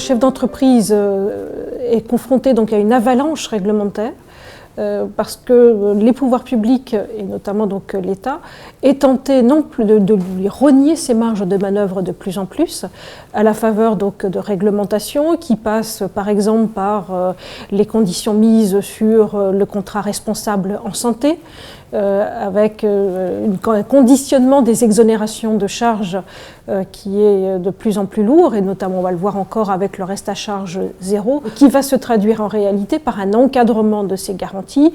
chef d'entreprise est confronté donc à une avalanche réglementaire, parce que les pouvoirs publics, et notamment donc l'État, est tenté non plus de lui rogner ses marges de manœuvre de plus en plus, à la faveur donc de réglementations qui passent par exemple par les conditions mises sur le contrat responsable en santé, avec un conditionnement des exonérations de charges qui est de plus en plus lourd, et notamment on va le voir encore avec le reste à charge zéro, qui va se traduire en réalité par un encadrement de ces garanties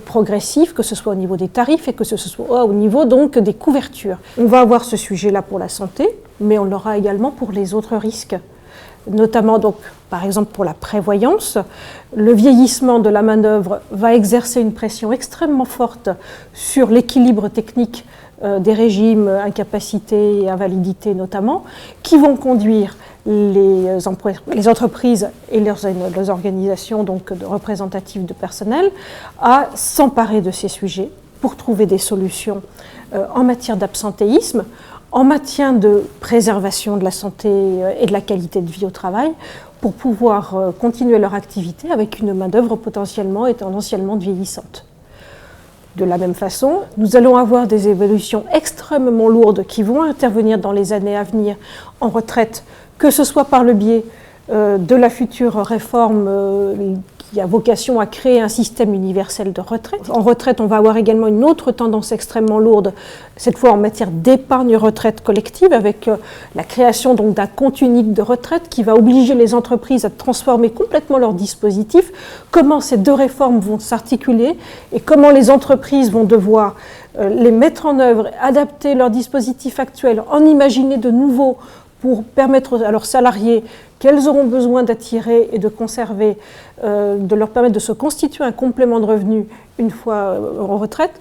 progressif, que ce soit au niveau des tarifs et que ce soit au niveau donc des couvertures. On va avoir ce sujet-là pour la santé, mais on l'aura également pour les autres risques, notamment donc par exemple pour la prévoyance. Le vieillissement de la main-d'œuvre va exercer une pression extrêmement forte sur l'équilibre technique des régimes incapacité et invalidité notamment, qui vont conduire les entreprises et leurs organisations donc représentatives de personnel à s'emparer de ces sujets pour trouver des solutions en matière d'absentéisme, en matière de préservation de la santé et de la qualité de vie au travail, pour pouvoir continuer leur activité avec une main-d'œuvre potentiellement et tendanciellement vieillissante. De la même façon, nous allons avoir des évolutions extrêmement lourdes qui vont intervenir dans les années à venir en retraite, que ce soit par le biais de la future réforme qui a vocation à créer un système universel de retraite. En retraite, on va avoir également une autre tendance extrêmement lourde, cette fois en matière d'épargne retraite collective, avec la création donc d'un compte unique de retraite qui va obliger les entreprises à transformer complètement leur dispositif. Comment ces deux réformes vont s'articuler et comment les entreprises vont devoir les mettre en œuvre, adapter leur dispositif actuel, en imaginer de nouveaux pour permettre à leurs salariés qu'elles auront besoin d'attirer et de conserver, de leur permettre de se constituer un complément de revenu une fois en retraite.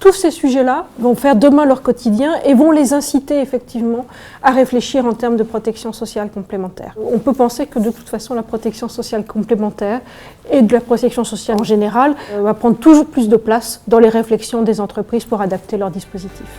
Tous ces sujets-là vont faire demain leur quotidien et vont les inciter effectivement à réfléchir en termes de protection sociale complémentaire. On peut penser que de toute façon la protection sociale complémentaire et de la protection sociale en général va prendre toujours plus de place dans les réflexions des entreprises pour adapter leurs dispositifs.